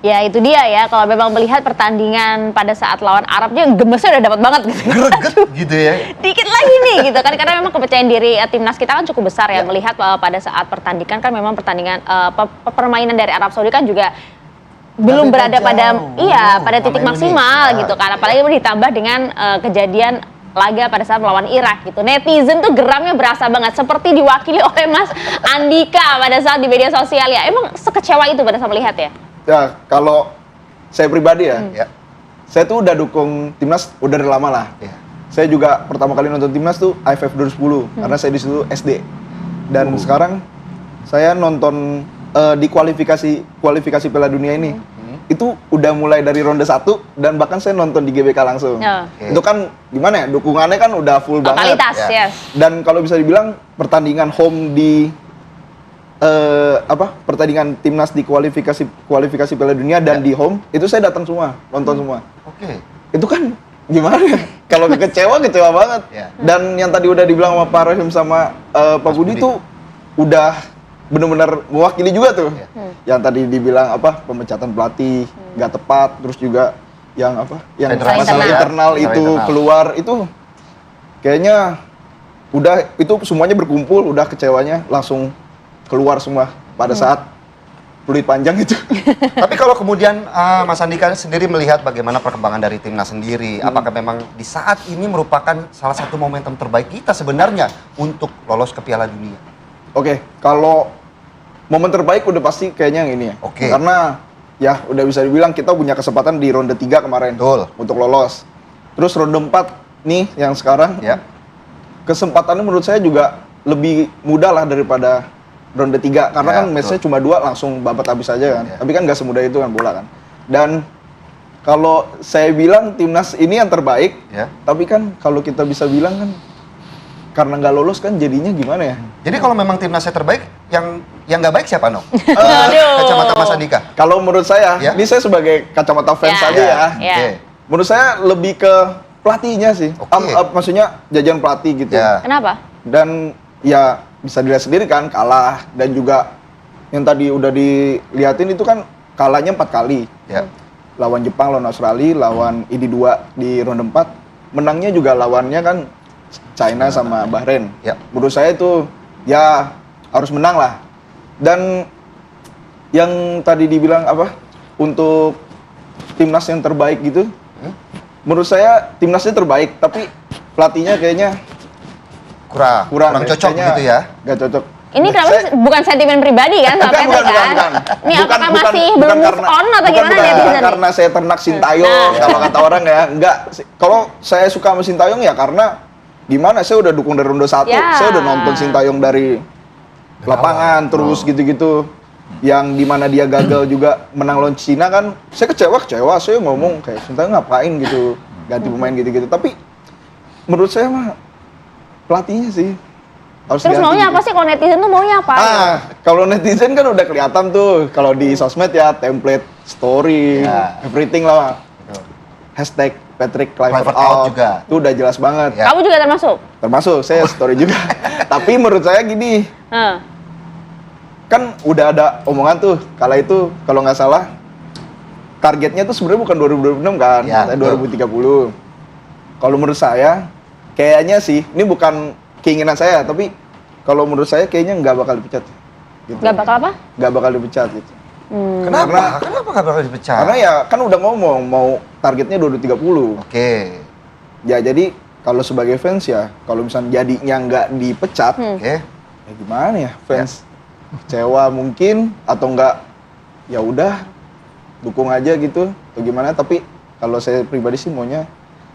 Ya itu dia ya, kalau memang melihat pertandingan pada saat lawan Arabnya gemesnya udah dapat banget gitu. Greget gitu ya. Dikit lagi nih gitu kan, karena memang kepercayaan diri timnas kita kan cukup besar ya, melihat pada saat pertandingan kan memang pertandingan permainan dari Arab Saudi kan juga belum berada pada pada titik maksimal gitu kan, apalagi ditambah dengan kejadian laga pada saat melawan Irak gitu. Netizen tuh geramnya berasa banget, seperti diwakili oleh Mas Andika pada saat di media sosial ya. Emang sekecewa itu pada saat melihat ya? Ya, kalau saya pribadi ya, saya tuh udah dukung timnas udah dari lama lah. Ya. Saya juga pertama kali nonton timnas tuh AFF 2010 karena saya di situ SD. Dan sekarang saya nonton di kualifikasi Piala Dunia ini. Itu udah mulai dari ronde 1 dan bahkan saya nonton di GBK langsung. Itu kan gimana ya? Dukungannya kan udah full banget. Totalitas, yes. Dan kalau bisa dibilang pertandingan home di pertandingan timnas di kualifikasi Piala Dunia dan di home itu saya datang semua, nonton semua. Oke. Itu kan gimana ya? Kalau kecewa banget. Dan yang tadi udah dibilang sama Pak Rahim sama Pak Budi tuh udah benar-benar mewakili juga tuh. Yang tadi dibilang pemecatan pelatih nggak tepat, terus juga yang masalah internal itu keluar itu kayaknya udah itu semuanya berkumpul, udah kecewanya langsung keluar semua pada saat peluit panjang itu. Tapi kalau kemudian Mas Andika sendiri melihat bagaimana perkembangan dari timnas sendiri, apakah memang di saat ini merupakan salah satu momentum terbaik kita sebenarnya untuk lolos ke Piala Dunia? Oke, kalau momen terbaik udah pasti kayaknya yang ini ya. Karena ya udah bisa dibilang kita punya kesempatan di ronde 3 kemarin untuk lolos. Terus ronde 4 nih yang sekarang, kesempatannya menurut saya juga lebih mudah lah daripada ronde 3 karena kan match-nya cuma 2 langsung babat habis aja kan. Tapi kan nggak semudah itu kan bola kan. Dan kalau saya bilang timnas ini yang terbaik, tapi kan kalau kita bisa bilang kan karena nggak lolos kan jadinya gimana ya? Jadi kalau memang timnasnya terbaik, yang nggak baik siapa no? Kacamata Mas Andika. Kalau menurut saya, ini saya sebagai kacamata fans aja ya. Menurut saya lebih ke pelatihnya sih. Maksudnya jajan pelatih gitu. Kenapa? Dan ya bisa dilihat sendiri kan kalah, dan juga yang tadi udah dilihatin itu kan kalahnya 4 kali. Lawan Jepang, lawan Australia, lawan ID 2 di ronde 4. Menangnya juga lawannya kan China sama Bahrain. Menurut saya itu ya harus menang lah. Dan yang tadi dibilang untuk timnas yang terbaik gitu, menurut saya timnasnya terbaik, tapi pelatihnya kayaknya kurang cocok gitu ya? Gak cocok. Ini kenapa bukan sentimen pribadi kan sama Patrick kan? Ini apakah masih belum move on atau gimana netizen? Karena saya ternak Sintayong, kalau kata orang ya. Enggak, kalau saya suka sama Sintayong ya karena gimana, saya udah dukung dari ronde 1, saya udah nonton Sintayong dari lapangan terus gitu-gitu. Yang dimana dia gagal juga menang lawan Cina kan, saya kecewa, saya ngomong kayak Sintayong ngapain gitu, ganti pemain gitu-gitu. Tapi menurut saya mah pelatihnya sih harus terus ganti maunya gitu. apa sih kalau netizen tuh maunya apa? Kalau netizen kan udah kelihatan tuh kalau di sosmed ya, template story, everything lah. Hashtag Patrick Kluivert out juga. Itu udah jelas banget. Kamu juga termasuk? Termasuk, saya story juga. Tapi menurut saya gini, kan udah ada omongan tuh, kala itu kalau nggak salah targetnya tuh sebenarnya bukan 2026 kan, 2030. Kalau menurut saya, kayaknya sih, ini bukan keinginan saya, tapi kalau menurut saya kayaknya nggak bakal dipecat. Gitu. Nggak bakal apa? Nggak bakal dipecat gitu. Kenapa nggak bakal dipecat? Karena ya kan udah ngomong mau targetnya 2030. Ya jadi kalau sebagai fans ya, kalau misalnya jadinya nggak dipecat, ya gimana ya fans? Kecewa mungkin atau enggak, ya udah dukung aja gitu atau gimana. Tapi kalau saya pribadi sih maunya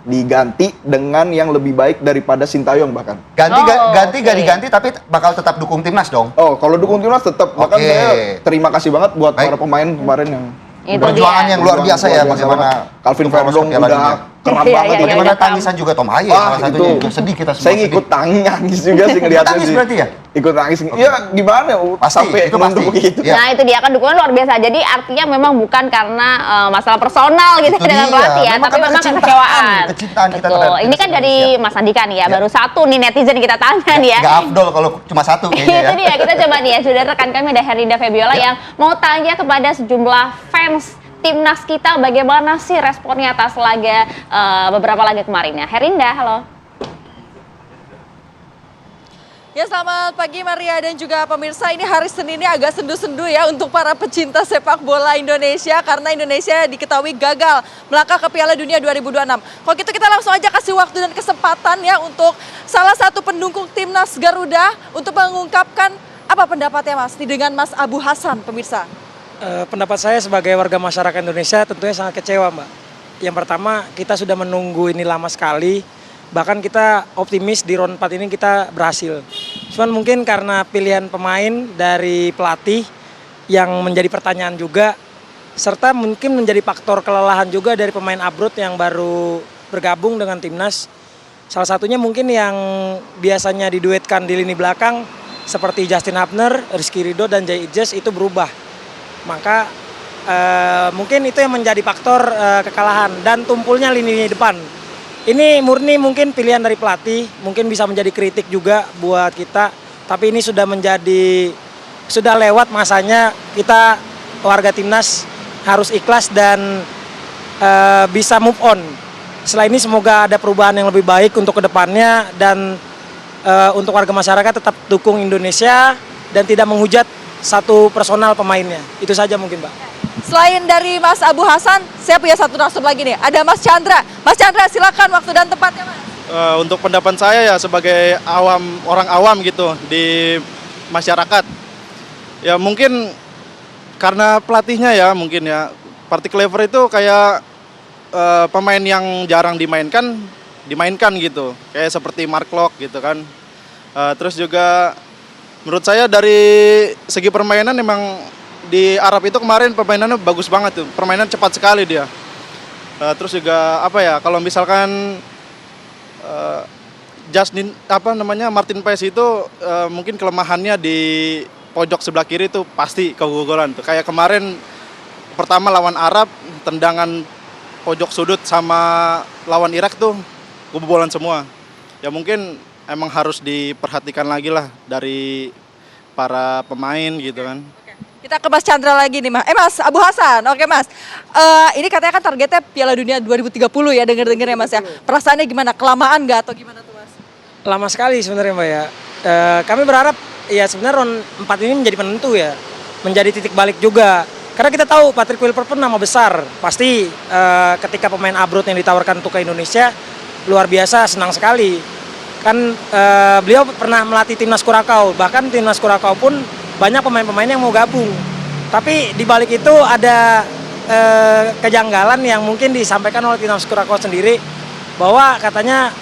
diganti dengan yang lebih baik daripada Sintayong bahkan. Diganti tapi bakal tetap dukung timnas dong. Kalau dukung timnas tetap. Bahkan saya terima kasih banget buat para pemain kemarin yang perjuangan yang luar biasa ya, bagaimana Calvin Verdong udah keram banget. Bagaimana tangisan juga Tom Haye salah satunya, juga sedih kita semua. Saya ngikut nangis juga sih ngeliatnya sih. Berarti ya? Ikut nangis. Ya gimana sampai itu pasti. Begitu. Nah itu dia kan dukungan luar biasa. Jadi artinya memang bukan karena masalah personal gitu dengan pelatih ya, tapi memang kekecewaan. Kecintaan kita terhadap ini kan dari Mas Andika nih ya, baru satu nih netizen kita tanya nih ya. Gak afdol kalau cuma satu kayaknya ya. Itu dia, kita coba nih ya, sudah rekan kami ada Herlinda Febiola yang mau tanya kepada sejumlah fans timnas kita, bagaimana sih responnya atas laga beberapa laga kemarin ya? Herinda, halo. Ya, selamat pagi Maria dan juga pemirsa. Ini hari Senin ini agak sendu-sendu ya untuk para pecinta sepak bola Indonesia karena Indonesia diketahui gagal melangkah ke Piala Dunia 2026. Kalau gitu kita langsung aja kasih waktu dan kesempatan ya untuk salah satu pendukung timnas Garuda untuk mengungkapkan apa pendapatnya Mas dengan Mas Abu Hasan, pemirsa. Pendapat saya sebagai warga masyarakat Indonesia tentunya sangat kecewa, Mbak. Yang pertama, kita sudah menunggu ini lama sekali. Bahkan kita optimis di round 4 ini kita berhasil. Cuman mungkin karena pilihan pemain dari pelatih yang menjadi pertanyaan juga, serta mungkin menjadi faktor kelelahan juga dari pemain abroad yang baru bergabung dengan timnas. Salah satunya mungkin yang biasanya diduetkan di lini belakang seperti Justin Hubner, Rizky Ridho, dan Jay Ijes itu berubah. Maka mungkin itu yang menjadi faktor kekalahan dan tumpulnya lini depan. Ini murni mungkin pilihan dari pelatih, mungkin bisa menjadi kritik juga buat kita. Tapi ini sudah lewat masanya, kita warga timnas harus ikhlas dan bisa move on. Setelah ini semoga ada perubahan yang lebih baik untuk kedepannya dan untuk warga masyarakat tetap dukung Indonesia dan tidak menghujat satu personal pemainnya. Itu saja mungkin, Mbak. Selain dari Mas Abu Hasan, saya punya satu narasumber lagi nih. Ada Mas Chandra. Mas Chandra, silakan waktu dan tempatnya, Mas. Untuk pendapat saya ya sebagai orang awam gitu di masyarakat. Ya mungkin karena pelatihnya ya mungkin ya. Party Clever itu kayak pemain yang jarang dimainkan gitu. Kayak seperti Mark Locke gitu kan. Terus juga menurut saya dari segi permainan memang di Arab itu kemarin permainannya bagus banget tuh, permainan cepat sekali dia. Terus juga kalau misalkan Martin Paes itu mungkin kelemahannya di pojok sebelah kiri itu pasti kegagalan tuh. Kayak kemarin pertama lawan Arab, tendangan pojok sudut sama lawan Irak tuh kebobolan semua. Ya mungkin emang harus diperhatikan lagi lah dari para pemain gitu kan. Kita ke Mas Chandra lagi nih, Mas. Mas Abu Hasan, oke Mas. Ini katanya kan targetnya Piala Dunia 2030 ya, denger-denger ya Mas ya. Perasaannya gimana? Kelamaan nggak atau gimana tuh Mas? Lama sekali sebenarnya, Mbak ya. Kami berharap ya sebenarnya round 4 ini menjadi penentu ya. Menjadi titik balik juga. Karena kita tahu Patrick Kluivert nama besar. Pasti ketika pemain abroad yang ditawarkan untuk ke Indonesia luar biasa, senang sekali. Kan beliau pernah melatih timnas Kurakau. Bahkan timnas Kurakau pun banyak pemain-pemain yang mau gabung. Tapi di balik itu ada kejanggalan yang mungkin disampaikan oleh timnas Kurakau sendiri bahwa katanya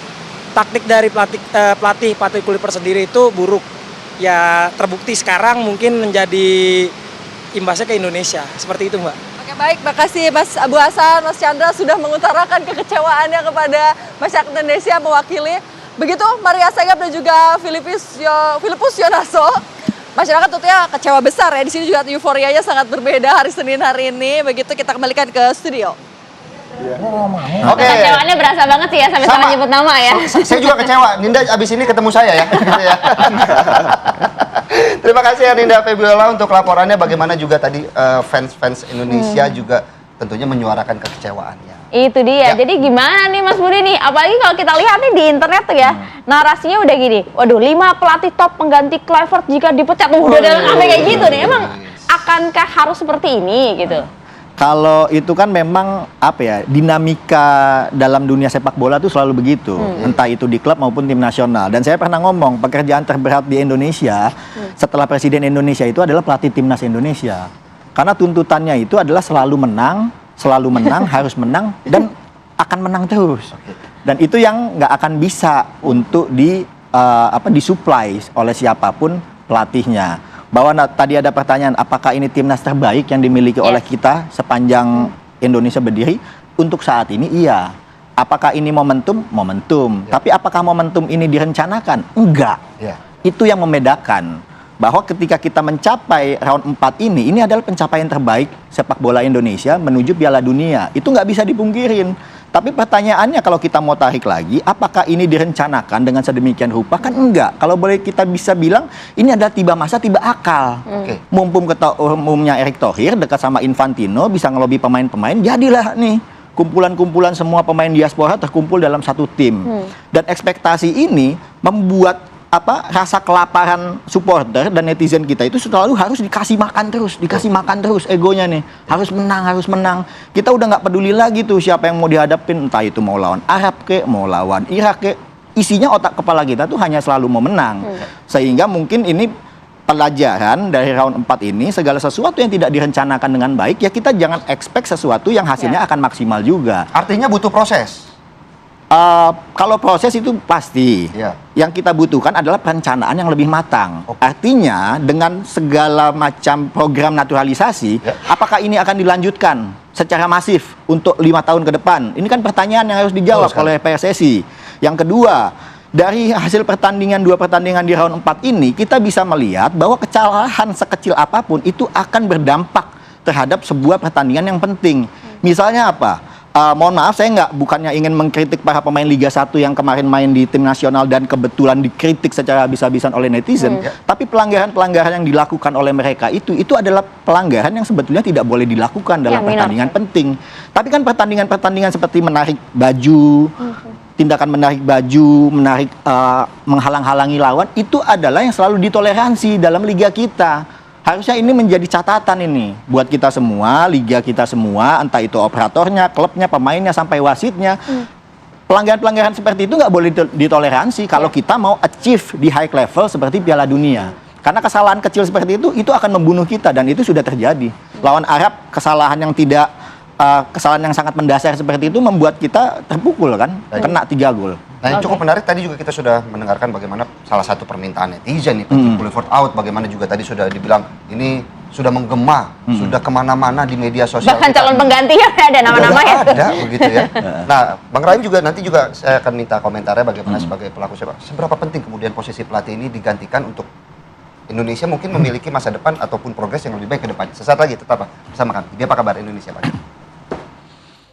taktik dari pelatih Patrick Kluivert sendiri itu buruk. Ya terbukti sekarang mungkin menjadi imbasnya ke Indonesia. Seperti itu, Mbak. Oke, baik, makasih Mas Abu Hasan, Mas Chandra sudah mengutarakan kekecewaannya kepada masyarakat Indonesia mewakili. Begitu Maria Segap dan juga Filipus Yonaso. Masyarakat tentunya kecewa besar ya. Di sini juga euforianya sangat berbeda hari Senin hari ini. Begitu kita kembalikan ke studio. Oke. Kecewaannya berasa banget sih ya sampai nyebut nama ya. Saya juga kecewa. Ninda abis ini ketemu saya ya. Gitu ya. Terima kasih ya Ninda Febiola untuk laporannya. Bagaimana juga tadi fans Indonesia juga tentunya menyuarakan kekecewaannya. Itu dia. Ya. Jadi gimana nih Mas Budi nih? Apalagi kalau kita lihat nih di internet tuh ya, narasinya udah gini. Waduh, 5 pelatih top pengganti Kluivert jika dipecat. Udah dalam sampai kayak gitu nih. Emang akankah harus seperti ini gitu? Kalau itu kan memang dinamika dalam dunia sepak bola tuh selalu begitu, entah itu di klub maupun tim nasional. Dan saya pernah ngomong pekerjaan terberat di Indonesia setelah presiden Indonesia itu adalah pelatih timnas Indonesia, karena tuntutannya itu adalah selalu menang, harus menang dan akan menang terus. Dan itu yang nggak akan bisa untuk disuplai oleh siapapun pelatihnya. Bahwa tadi ada pertanyaan, apakah ini timnas terbaik yang dimiliki oleh kita sepanjang Indonesia berdiri? Untuk saat ini iya. Apakah ini momentum? Momentum. Tapi apakah momentum ini direncanakan? Enggak. Itu yang membedakan. Bahwa ketika kita mencapai round 4 ini adalah pencapaian terbaik sepak bola Indonesia menuju Piala Dunia. Itu nggak bisa dipungkirin. Tapi pertanyaannya kalau kita mau tarik lagi, apakah ini direncanakan dengan sedemikian rupa? Kan enggak. Kalau boleh kita bisa bilang, ini adalah tiba masa, tiba akal. Oke. Mumpung ketua umumnya Erick Thohir dekat sama Infantino, bisa ngelobi pemain-pemain, jadilah nih kumpulan-kumpulan semua pemain diaspora terkumpul dalam satu tim. Dan ekspektasi ini membuat rasa kelaparan supporter dan netizen kita itu selalu harus dikasih makan terus egonya nih, harus menang. Kita udah nggak peduli lagi tuh siapa yang mau dihadapin, entah itu mau lawan Arab kek, mau lawan Irak kek, isinya otak kepala kita tuh hanya selalu mau menang. Sehingga mungkin ini pelajaran dari round 4 ini, segala sesuatu yang tidak direncanakan dengan baik ya kita jangan expect sesuatu yang hasilnya akan maksimal juga. Artinya butuh proses. Kalau proses itu pasti. Ya. Yang kita butuhkan adalah perencanaan yang lebih matang. Artinya dengan segala macam program naturalisasi, apakah ini akan dilanjutkan secara masif untuk 5 tahun ke depan? Ini kan pertanyaan yang harus dijawab oleh PSSI. Yang kedua, dari hasil pertandingan 2 pertandingan di round 4 ini, kita bisa melihat bahwa kecelakaan sekecil apapun itu akan berdampak terhadap sebuah pertandingan yang penting. Misalnya apa? Mohon maaf, saya bukannya ingin mengkritik para pemain Liga 1 yang kemarin main di tim nasional dan kebetulan dikritik secara habis-habisan oleh netizen, tapi pelanggaran-pelanggaran yang dilakukan oleh mereka itu adalah pelanggaran yang sebetulnya tidak boleh dilakukan dalam pertandingan penting. Tapi kan pertandingan-pertandingan seperti menarik baju, tindakan menarik baju, menghalang-halangi lawan, itu adalah yang selalu ditoleransi dalam liga kita. Harusnya ini menjadi catatan ini buat kita semua, liga kita semua, entah itu operatornya, klubnya, pemainnya, sampai wasitnya. Pelanggaran-pelanggaran seperti itu nggak boleh ditoleransi kalau kita mau achieve di high level seperti Piala Dunia. Karena kesalahan kecil seperti itu akan membunuh kita dan itu sudah terjadi. Lawan Arab, kesalahan yang sangat mendasar seperti itu membuat kita terpukul kan, kena 3 gol. Nah, yang cukup menarik tadi juga kita sudah mendengarkan bagaimana salah satu permintaan netizen nih, penting Kluivert out, bagaimana juga tadi sudah dibilang ini sudah menggema, sudah kemana-mana di media sosial. Bahkan calon penggantinya ada nama-nama ya. Ada begitu ya. Nah, Bang Rahim juga nanti saya akan minta komentarnya bagaimana sebagai pelaku sepak. Seberapa penting kemudian posisi pelatih ini digantikan untuk Indonesia mungkin memiliki masa depan ataupun progres yang lebih baik ke depannya. Sesaat lagi tetap bersama kami. Dia apa kabar Indonesia, Pak?